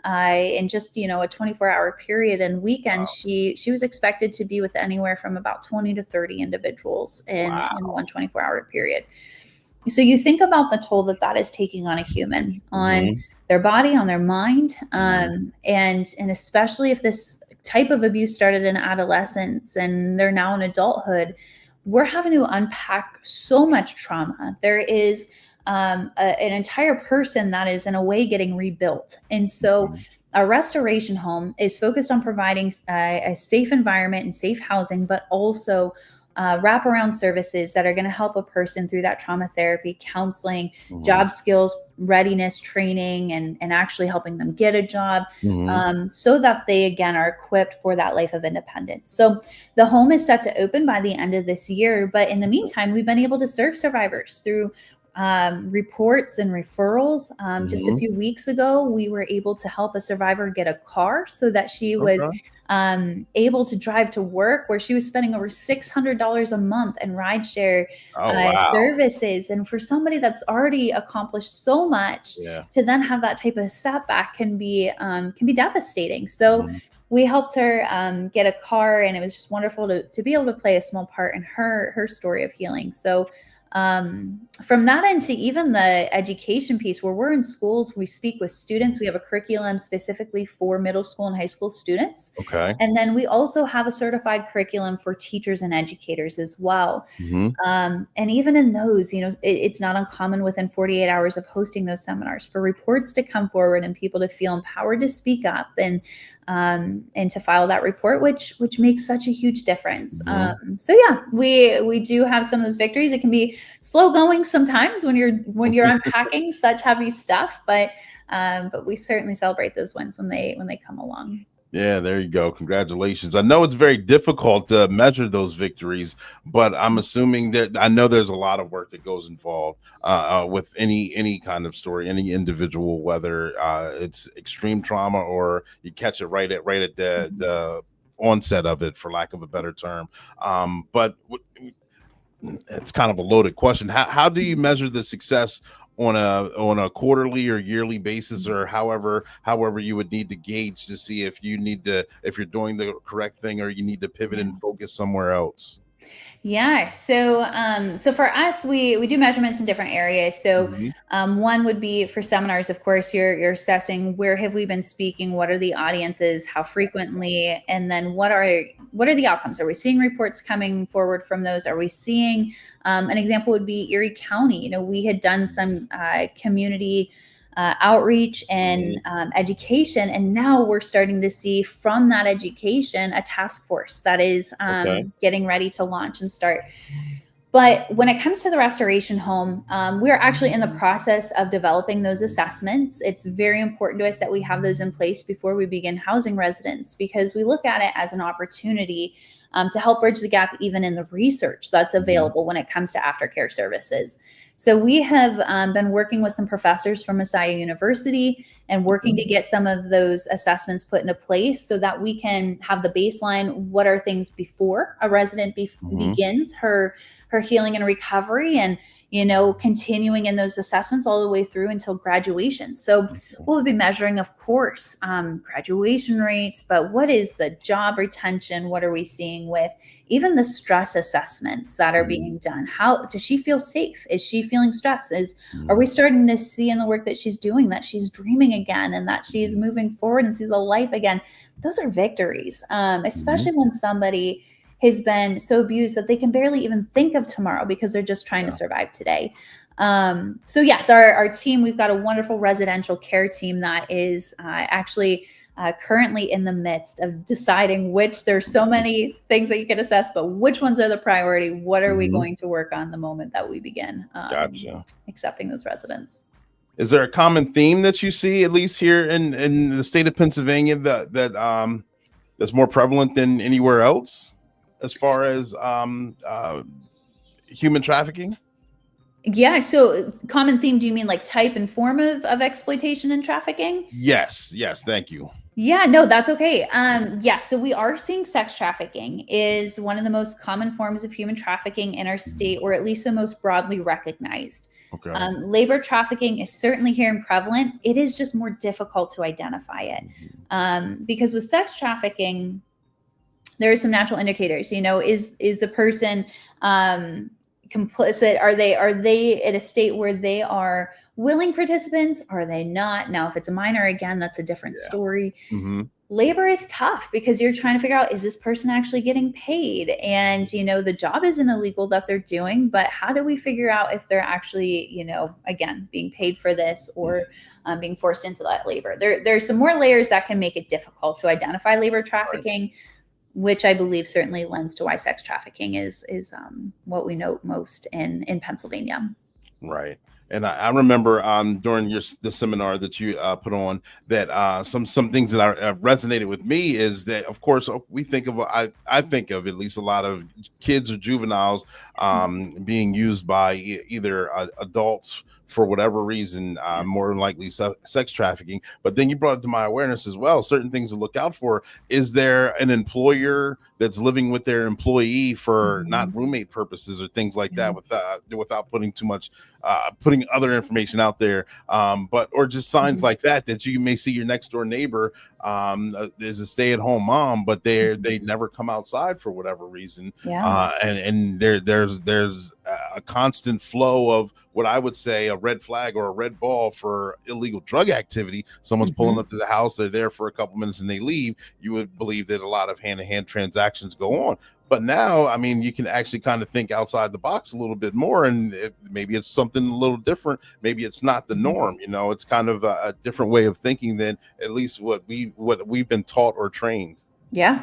Speaker 13: in just, a 24-hour period. And weekends, she was expected to be with anywhere from about 20 to 30 individuals in one 24-hour period. So you think about the toll that is taking on a human, on their body, on their mind, and especially if this type of abuse started in adolescence and they're now in adulthood, we're having to unpack so much trauma. There is an entire person that is in a way getting rebuilt. And so a restoration home is focused on providing a safe environment and safe housing, but also wraparound services that are going to help a person through that trauma therapy, counseling, job skills, readiness training, and actually helping them get a job so that they, again, are equipped for that life of independence. So the home is set to open by the end of this year. But in the meantime, we've been able to serve survivors through reports and referrals. Just a few weeks ago, we were able to help a survivor get a car so that she was able to drive to work, where she was spending over $600 a month in rideshare services. And for somebody that's already accomplished so much, to then have that type of setback can be devastating. So we helped her get a car, and it was just wonderful to be able to play a small part in her story of healing. So from that end to even the education piece, where we're in schools, we speak with students. We have a curriculum specifically for middle school and high school students. And then we also have a certified curriculum for teachers and educators as well. And even in those, it's not uncommon within 48 hours of hosting those seminars for reports to come forward and people to feel empowered to speak up and to file that report, which makes such a huge difference. So yeah, we do have some of those victories. It can be slow going sometimes when you're unpacking such heavy stuff, but we certainly celebrate those wins when they come along.
Speaker 3: Yeah, there you go. Congratulations. I know it's very difficult to measure those victories, but I'm assuming that I know there's a lot of work that goes involved with any kind of story, any individual, whether it's extreme trauma or you catch it right at the onset of it, for lack of a better term. But it's kind of a loaded question. How do you measure the success on a quarterly or yearly basis, or however you would need to gauge to see if you're doing the correct thing or you need to pivot and focus somewhere else?
Speaker 13: Yeah. So for us, we do measurements in different areas. So one would be for seminars. Of course, you're assessing where have we been speaking, what are the audiences, how frequently, and then what are the outcomes? Are we seeing reports coming forward from those? Are we seeing an example would be Erie County. We had done some community outreach and education, and now we're starting to see from that education a task force that is getting ready to launch and start. But when it comes to the restoration home, we are actually in the process of developing those assessments. It's very important to us that we have those in place before we begin housing residents, because we look at it as an opportunity to help bridge the gap even in the research that's available when it comes to aftercare services. So we have been working with some professors from Messiah University and working to get some of those assessments put into place so that we can have the baseline. What are things before a resident begins her healing and recovery, and continuing in those assessments all the way through until graduation. So we'll be measuring, of course, graduation rates, but what is the job retention? What are we seeing with even the stress assessments that are being done? How does she feel safe? Is she feeling stressed? Are we starting to see in the work that she's doing that she's dreaming again and that she's moving forward and sees a life again? Those are victories, especially when somebody has been so abused that they can barely even think of tomorrow because they're just trying to survive today. So yes, our team, we've got a wonderful residential care team that is actually currently in the midst of deciding there's so many things that you can assess, but which ones are the priority? What are we going to work on the moment that we begin accepting those residents?
Speaker 3: Is there a common theme that you see, at least here in the state of Pennsylvania, that's more prevalent than anywhere else as far as human trafficking?
Speaker 13: Yeah. So common theme, do you mean like type and form of exploitation and trafficking?
Speaker 3: Yes. Thank you.
Speaker 13: Yeah, no, that's okay. So we are seeing sex trafficking is one of the most common forms of human trafficking in our state, or at least the most broadly recognized.
Speaker 3: Okay.
Speaker 13: Labor trafficking is certainly here and prevalent. It is just more difficult to identify it because with sex trafficking, there are some natural indicators. Is the person complicit? Are they at a state where they are willing participants? Are they not? Now, if it's a minor, again, that's a different story. Labor is tough because you're trying to figure out, is this person actually getting paid? And, the job isn't illegal that they're doing, but how do we figure out if they're actually, again, being paid for this or being forced into that labor? There's some more layers that can make it difficult to identify labor trafficking, which I believe certainly lends to why sex trafficking is what we know most in Pennsylvania. Right.
Speaker 3: And I remember during the seminar that you put on that some things that resonated with me is that, of course, we think of I think of at least a lot of kids or juveniles being used by either adults for whatever reason, more than likely sex trafficking. But then you brought it to my awareness as well. Certain things to look out for. Is there an employer that's living with their employee for not roommate purposes or things like that without putting too much, putting other information out there, or just signs like that you may see your next door neighbor is a stay-at-home mom, but they never come outside for whatever reason. And there's a constant flow of what I would say a red flag or a red ball for illegal drug activity. Someone's pulling up to the house, they're there for a couple minutes and they leave. You would believe that a lot of hand-to-hand transactions go on. But now, I mean, you can actually kind of think outside the box a little bit more, and maybe it's something a little different. Maybe it's not the norm. It's kind of a different way of thinking than at least what we've been taught or trained.
Speaker 13: Yeah.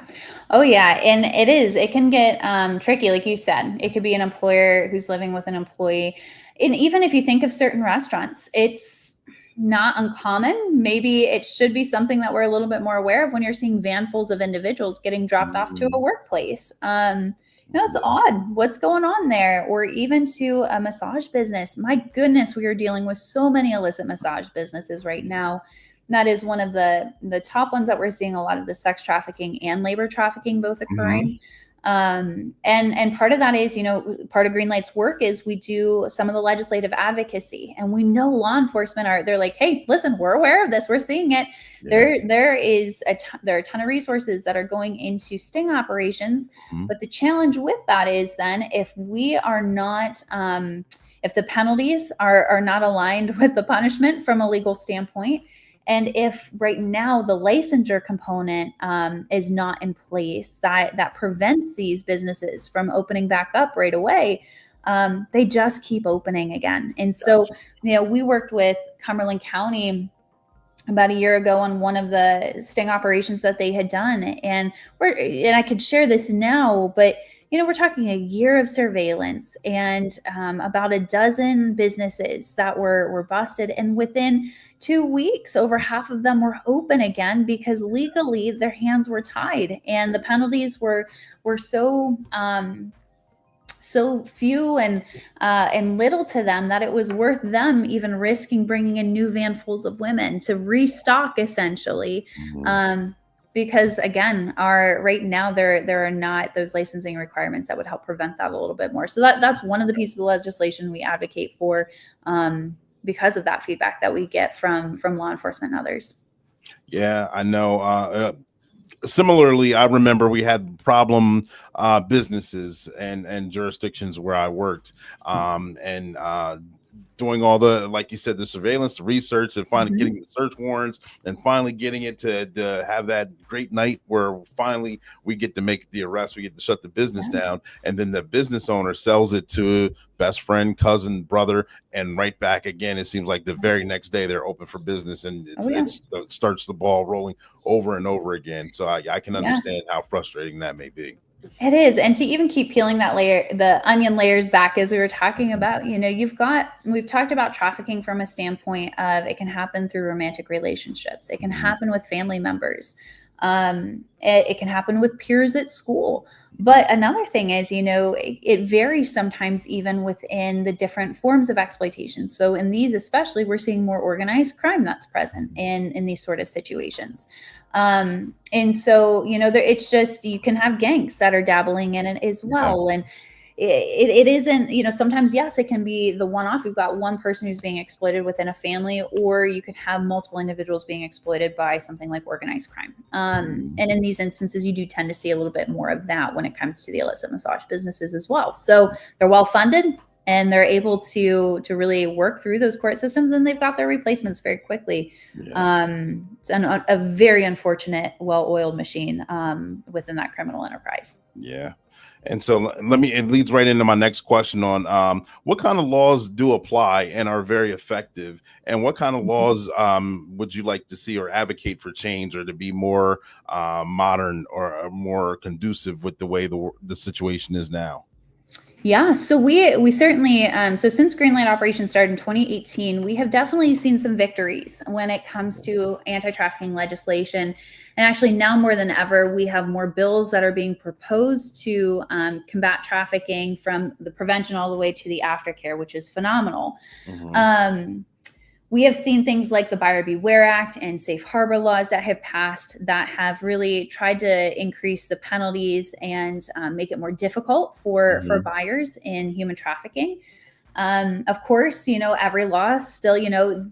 Speaker 13: Oh, yeah. And it can get tricky. Like you said, it could be an employer who's living with an employee. And even if you think of certain restaurants, it's not uncommon. Maybe it should be something that we're a little bit more aware of when you're seeing vanfuls of individuals getting dropped off to a workplace. It's odd. What's going on there? Or even to a massage business. My goodness, we are dealing with so many illicit massage businesses right now. That is one of the top ones that we're seeing a lot of the sex trafficking and labor trafficking both occurring. And part of that is, part of Greenlight's work is we do some of the legislative advocacy, and we know law enforcement they're like, hey, listen, we're aware of this. We're seeing it. Yeah. There are a ton of resources that are going into sting operations. But the challenge with that is then if we are not, if the penalties are not aligned with the punishment from a legal standpoint, and if right now the licensure component is not in place, that prevents these businesses from opening back up right away, they just keep opening again. And so, we worked with Cumberland County about a year ago on one of the sting operations that they had done. And I could share this now, but we're talking a year of surveillance and about a dozen businesses that were busted. And within 2 weeks, over half of them were open again because legally their hands were tied and the penalties were so so few and little to them that it was worth them even risking bringing in new vanfuls of women to restock essentially. Because again, right now there are not those licensing requirements that would help prevent that a little bit more. So that's one of the pieces of legislation we advocate for, because of that feedback that we get from law enforcement and others.
Speaker 3: Yeah, I know. Similarly, I remember we had problem businesses and jurisdictions where I worked, and doing all the, like you said, the surveillance, the research, and finally getting the search warrants, and finally getting it to have that great night where finally we get to make the arrest, we get to shut the business down, and then the business owner sells it to best friend, cousin, brother, and right back again. It seems like the very next day they're open for business, and it starts the ball rolling over and over again. So I can understand how frustrating that may be.
Speaker 13: It is. And to even keep peeling that layer, the onion layers back, as we were talking about, we've talked about trafficking from a standpoint of it can happen through romantic relationships. It can happen with family members. It can happen with peers at school. But another thing is, it varies sometimes even within the different forms of exploitation. So in these, especially, we're seeing more organized crime that's present in these sort of situations. And so, it's just, you can have gangs that are dabbling in it as well. And it isn't, sometimes, yes, it can be the one-off. You've got one person who's being exploited within a family, or you could have multiple individuals being exploited by something like organized crime. And in these instances, you do tend to see a little bit more of that when it comes to the illicit massage businesses as well. So they're well-funded, and they're able to really work through those court systems, and they've got their replacements very quickly. It's a very unfortunate, well-oiled machine within that criminal enterprise.
Speaker 3: Yeah. And so it leads right into my next question on what kind of laws do apply and are very effective, and what kind of laws would you like to see or advocate for change, or to be more modern or more conducive with the way the situation is now?
Speaker 13: Yeah, so we certainly, so since Greenlight Operation started in 2018, we have definitely seen some victories when it comes to anti-trafficking legislation. And actually now more than ever, we have more bills that are being proposed to combat trafficking, from the prevention all the way to the aftercare, which is phenomenal. We have seen things like the Buyer Beware Act and safe harbor laws that have passed that have really tried to increase the penalties and make it more difficult for buyers in human trafficking. Of course, every law still,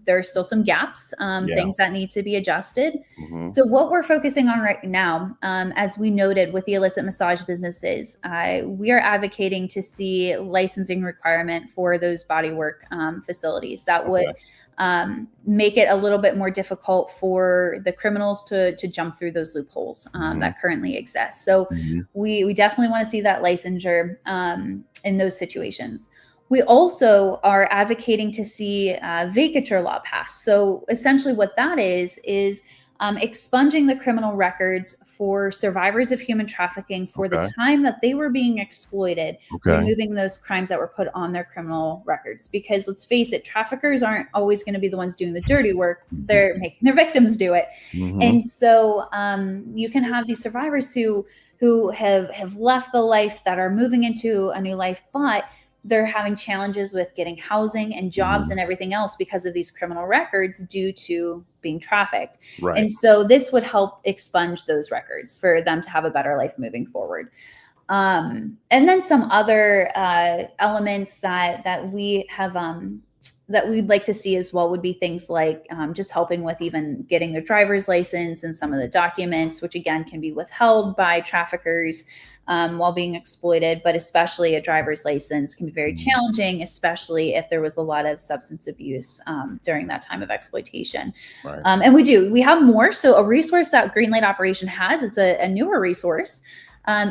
Speaker 13: there are still some gaps, things that need to be adjusted. So what we're focusing on right now, as we noted with the illicit massage businesses, we are advocating to see licensing requirement for those bodywork facilities that would make it a little bit more difficult for the criminals to jump through those loopholes that currently exist. So we definitely want to see that licensure in those situations. We also are advocating to see vacatur law passed. So essentially what that is expunging the criminal records for survivors of human trafficking for the time that they were being exploited, removing those crimes that were put on their criminal records. Because let's face it, traffickers aren't always going to be the ones doing the dirty work. They're making their victims do it. And so you can have these survivors who have left the life, that are moving into a new life, but they're having challenges with getting housing and jobs and everything else because of these criminal records due to being trafficked. And so this would help expunge those records for them to have a better life moving forward. And then some other elements that we have that we'd like to see as well would be things like just helping with even getting their driver's license and some of the documents, which again can be withheld by traffickers while being exploited, but especially a driver's license can be very challenging, especially if there was a lot of substance abuse during that time of exploitation. And we have more. So a resource that Greenlight Operation has, it's a newer resource,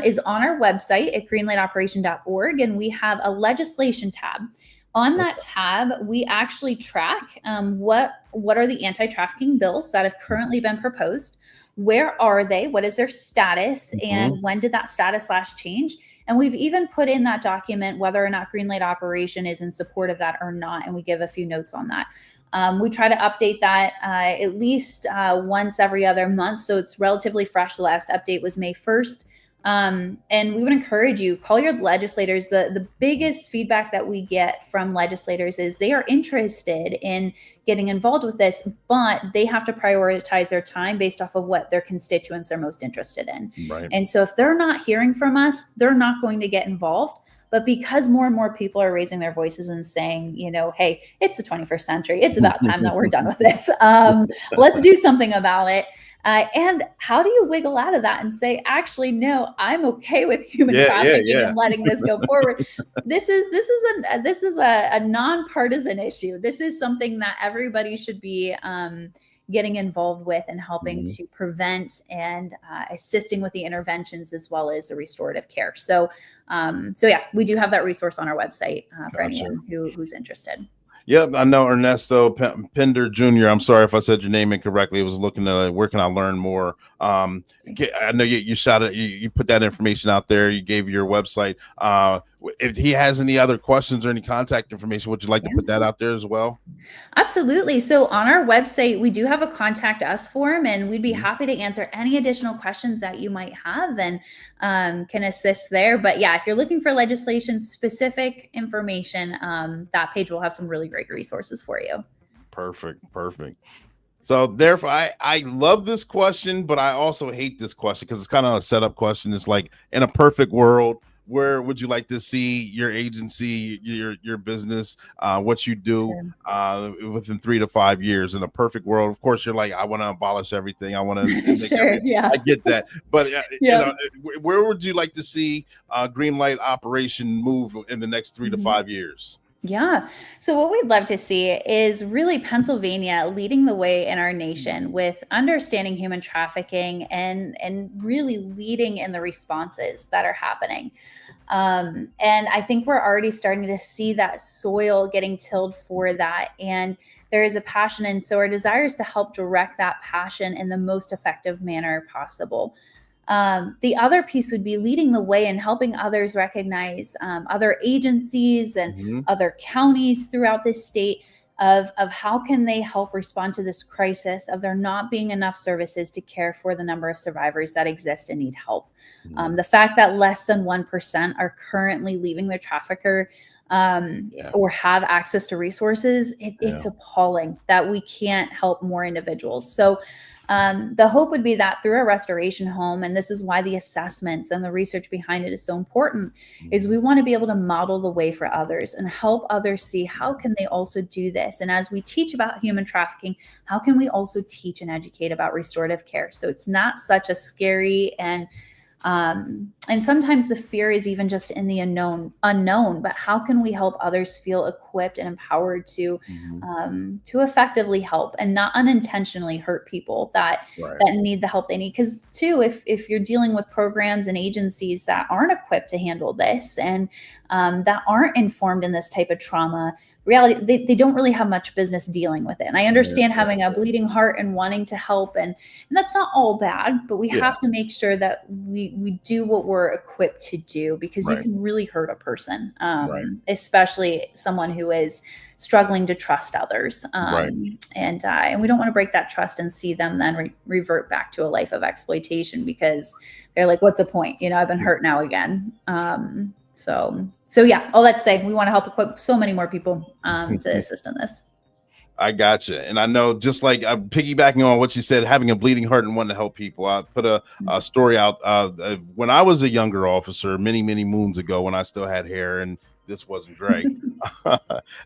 Speaker 13: is on our website at greenlightoperation.org, and we have a legislation tab. On that tab, we actually track what are the anti-trafficking bills that have currently been proposed. Where are they? What is their status? And when did that status last change? And we've even put in that document whether or not Greenlight Operation is in support of that or not. And we give a few notes on that. We try to update that at least once every other month. So it's relatively fresh. The last update was May 1st. And we would encourage you, call your legislators. The biggest feedback that we get from legislators is they are interested in getting involved with this, but they have to prioritize their time based off of what their constituents are most interested in.
Speaker 3: Right.
Speaker 13: And so if they're not hearing from us, they're not going to get involved. But because more and more people are raising their voices and saying, hey, it's the 21st century, it's about time that we're done with this. Let's do something about it. And how do you wiggle out of that and say, actually, no, I'm okay with human trafficking and letting this go forward? This is a nonpartisan issue. This is something that everybody should be getting involved with and helping to prevent and assisting with the interventions as well as the restorative care. So yeah, we do have that resource on our website for anyone who's interested.
Speaker 3: Yep, I know Ernesto Pender Jr. I'm sorry if I said your name incorrectly. I was looking at where can I learn more. I know you shouted, you put that information out there. You gave your website. If he has any other questions or any contact information, would you like to put that out there as well?
Speaker 13: Absolutely. So on our website, we do have a contact us form, and we'd be happy to answer any additional questions that you might have and can assist there. But yeah, if you're looking for legislation specific information, that page will have some really great resources for you.
Speaker 3: Perfect. So therefore, I love this question, but I also hate this question because it's kind of a setup question. It's like, in a perfect world, where would you like to see your agency, your business, what you do within 3 to 5 years? In a perfect world, of course, you're like, I want to abolish everything. I want to I get that. But where would you like to see Greenlight Operation move in the next 3 to 5 years?
Speaker 13: Yeah. So what we'd love to see is really Pennsylvania leading the way in our nation with understanding human trafficking and really leading in the responses that are happening. And I think we're already starting to see that soil getting tilled for that. And there is a passion. And so our desire is to help direct that passion in the most effective manner possible. The other piece would be leading the way and helping others recognize other agencies and other counties throughout the state of how can they help respond to this crisis of there not being enough services to care for the number of survivors that exist and need help. The fact that less than 1% are currently leaving their trafficker or have access to resources, it's appalling that we can't help more individuals. So the hope would be that through a restoration home, and this is why the assessments and the research behind it is so important, is we want to be able to model the way for others and help others see how can they also do this. And as we teach about human trafficking, how can we also teach and educate about restorative care? So it's not such a scary and sometimes the fear is even just in the unknown, but how can we help others feel equipped and empowered to effectively help and not unintentionally hurt people that need the help they need? Because too, if you're dealing with programs and agencies that aren't equipped to handle this and that aren't informed in this type of trauma, reality, they don't really have much business dealing with it. And I understand having a bleeding heart and wanting to help, and that's not all bad, but we have to make sure that we do what we're equipped to do, because you can really hurt a person, especially someone who is struggling to trust others. And we don't want to break that trust and see them then revert back to a life of exploitation because they're like, what's the point? I've been hurt now again. So yeah, all that to say, we want to help equip so many more people to assist in this.
Speaker 3: I gotcha. And I know, just like piggybacking on what you said, having a bleeding heart and wanting to help people. I put a story out when I was a younger officer many moons ago, when I still had hair and this wasn't gray.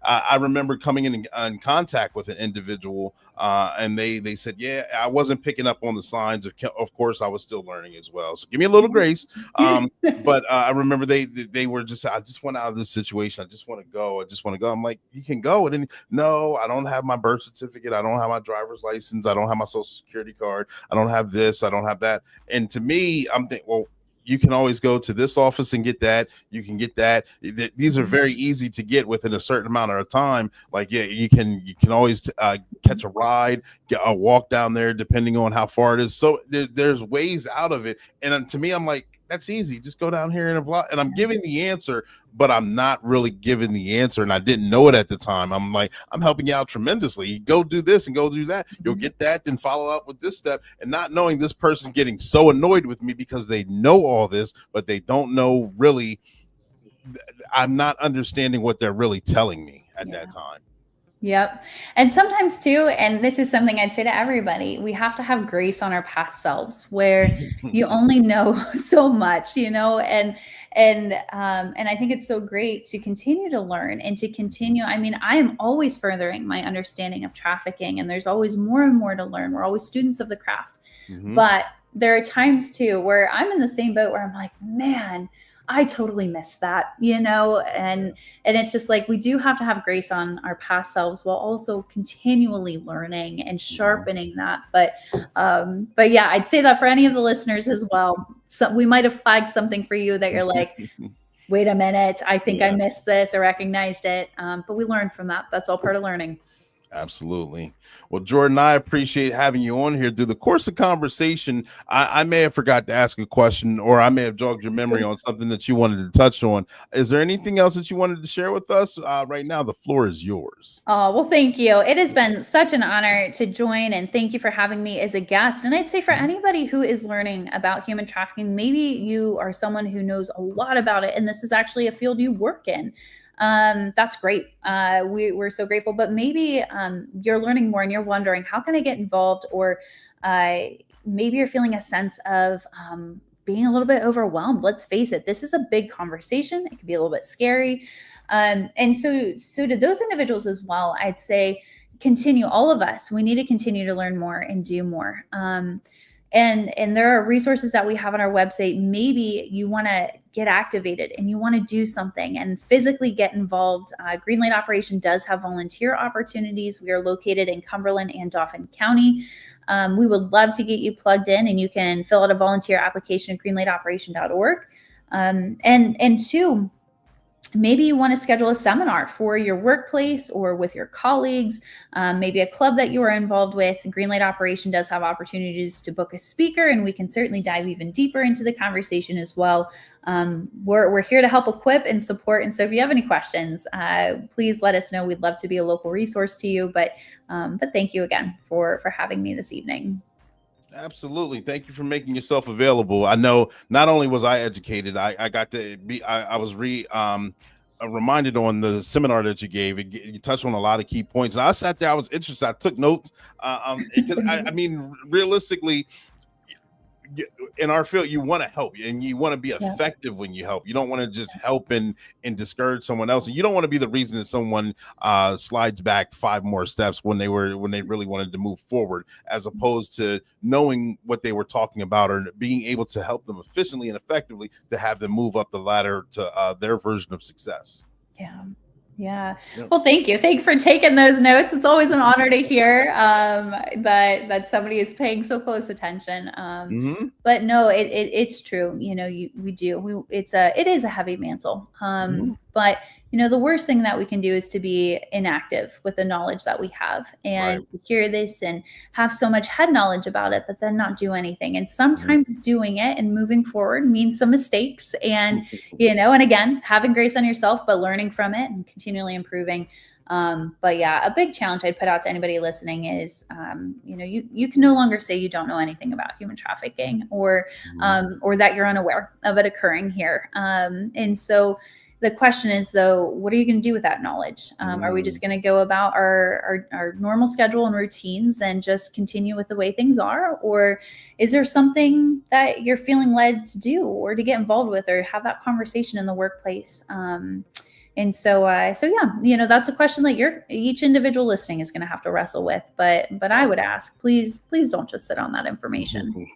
Speaker 3: I remember coming in contact with an individual and they said, yeah, I wasn't picking up on the signs. Of course, I was still learning as well. So give me a little grace. But I remember they were just, I just went out of this situation. I just want to go. I'm like, you can go. And then, no, I don't have my birth certificate. I don't have my driver's license. I don't have my social security card. I don't have this. I don't have that. And to me, I'm thinking, well, you can always go to this office and get that. You can get that. These are very easy to get within a certain amount of time. Like, yeah, you can always catch a ride, get a walk down there, depending on how far it is. So there's ways out of it. And to me, I'm like, that's easy. Just go down here and apply. And I'm giving the answer, but I'm not really giving the answer. And I didn't know it at the time. I'm like, I'm helping you out tremendously. Go do this and go do that. You'll get that, then follow up with this step. And not knowing this person getting so annoyed with me because they know all this, but they don't know really. I'm not understanding what they're really telling me at that time.
Speaker 13: Yep. And sometimes too, and this is something I'd say to everybody, we have to have grace on our past selves where you only know so much, and I think it's so great to continue to learn and to continue. I mean, I am always furthering my understanding of trafficking, and there's always more and more to learn. We're always students of the craft. But there are times too where I'm in the same boat where I'm like, man, I totally missed that, and it's just like, we do have to have grace on our past selves while also continually learning and sharpening that. But yeah, I'd say that for any of the listeners as well. So we might have flagged something for you that you're like, wait a minute, I think I missed this or recognized it. But we learn from that. That's all part of learning.
Speaker 3: Absolutely. Well, Jordan, I appreciate having you on here. Through the course of conversation, I may have forgot to ask a question, or I may have jogged your memory on something that you wanted to touch on. Is there anything else that you wanted to share with us? Right now, the floor is yours.
Speaker 13: Oh, well, thank you. It has been such an honor to join, and thank you for having me as a guest. And I'd say for anybody who is learning about human trafficking, maybe you are someone who knows a lot about it, and this is actually a field you work in. That's great. We're so grateful, but maybe you're learning more and you're wondering, how can I get involved? Or maybe you're feeling a sense of being a little bit overwhelmed. Let's face it, this is a big conversation. It can be a little bit scary. And so to those individuals as well, I'd say continue, all of us, we need to continue to learn more and do more. And there are resources that we have on our website. Maybe you want to get activated and you want to do something and physically get involved. Greenlight Operation does have volunteer opportunities. We are located in Cumberland and Dauphin County. We would love to get you plugged in, and you can fill out a volunteer application at greenlightoperation.org. And two, maybe you want to schedule a seminar for your workplace or with your colleagues, maybe a club that you are involved with. Greenlight Operation does have opportunities to book a speaker, and we can certainly dive even deeper into the conversation as well. We're here to help equip and support. And so if you have any questions, please let us know. We'd love to be a local resource to you. But thank you again for having me this evening.
Speaker 3: Absolutely. Thank you for making yourself available. I know not only was I educated, I got to be, I was reminded on the seminar that you gave. You touched on a lot of key points. And I sat there, I was interested. I took notes. I mean, realistically, in our field, you want to help and you want to be effective when you help. You don't want to just help and discourage someone else. And you don't want to be the reason that someone slides back 5 more steps when they really wanted to move forward, as opposed to knowing what they were talking about or being able to help them efficiently and effectively to have them move up the ladder to their version of success.
Speaker 13: Yeah. Well, thank you. Thank you for taking those notes. It's always an honor to hear that somebody is paying so close attention. But no, it's true. It is a heavy mantle. But the worst thing that we can do is to be inactive with the knowledge that we have, and to hear this and have so much head knowledge about it, but then not do anything. And sometimes doing it and moving forward means some mistakes, and and again, having grace on yourself, but learning from it and continually improving. But yeah, a big challenge I'd put out to anybody listening is, you can no longer say you don't know anything about human trafficking or that you're unaware of it occurring here. And so the question is, though, what are you going to do with that knowledge? Are we just going to go about our normal schedule and routines and just continue with the way things are? Or is there something that you're feeling led to do or to get involved with or have that conversation in the workplace? And so yeah, that's a question that each individual listening is going to have to wrestle with. But I would ask, please don't just sit on that information.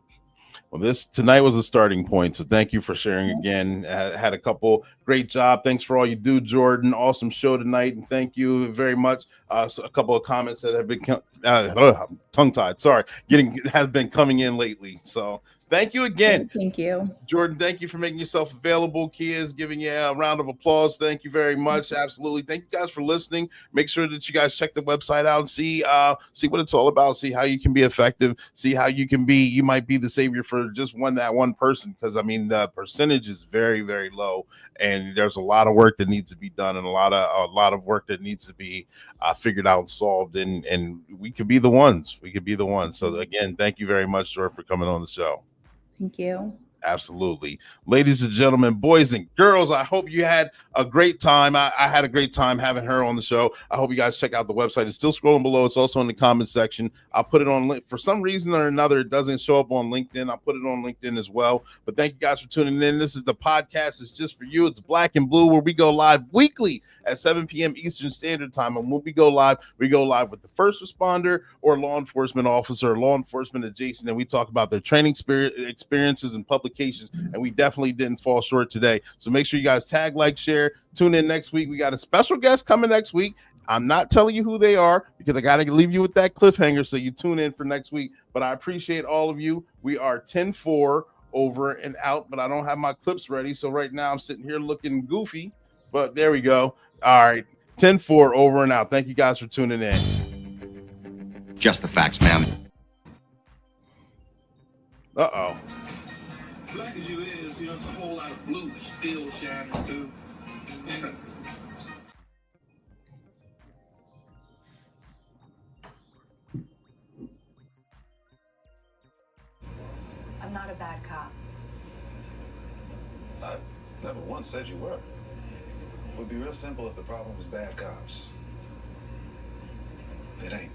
Speaker 3: Well, tonight was a starting point. So thank you for sharing again. Had a couple great job. Thanks for all you do, Jordan. Awesome show tonight. And thank you very much. So a couple of comments that have been tongue tied. Sorry, have been coming in lately. So Thank you again.
Speaker 13: Thank you.
Speaker 3: Jordan, thank you for making yourself available. Kia is giving you a round of applause. Thank you very much. Absolutely. Thank you guys for listening. Make sure that you guys check the website out and see what it's all about. See how you can be effective. See how you might be the savior for just that one person. Because I mean, the percentage is very, very low, and there's a lot of work that needs to be done, and a lot of work that needs to be figured out and solved. And we could be the ones. We could be the ones. So again, thank you very much, Jordan, for coming on the show.
Speaker 13: Thank you.
Speaker 3: Absolutely. Ladies and gentlemen, boys and girls, I hope you had a great time. I had a great time having her on the show. I hope you guys check out the website. It's still scrolling below. It's also in the comment section. I'll put it on. For some reason or another, it doesn't show up on LinkedIn. I'll put it on LinkedIn as well. But thank you guys for tuning in. This is the podcast. It's just for you. It's Black and Blue, where we go live weekly at 7 p.m. Eastern Standard Time. And when we go live with the first responder or law enforcement officer or law enforcement adjacent, and we talk about their training experiences and publications. And we definitely didn't fall short today. So make sure you guys tag, like, share. Tune in next week. We got a special guest coming next week. I'm not telling you who they are because I got to leave you with that cliffhanger. So you tune in for next week. But I appreciate all of you. We are 10-4 over and out, but I don't have my clips ready. So right now I'm sitting here looking goofy, but there we go. All right. 10-4 over and out. Thank you guys for tuning in.
Speaker 10: Just the facts, ma'am.
Speaker 3: Uh-oh.
Speaker 2: Black as you is, there's a whole lot of blue still shining too.
Speaker 11: I'm not a bad cop.
Speaker 14: I never once said you were. It would be real simple if the problem was bad cops. It ain't.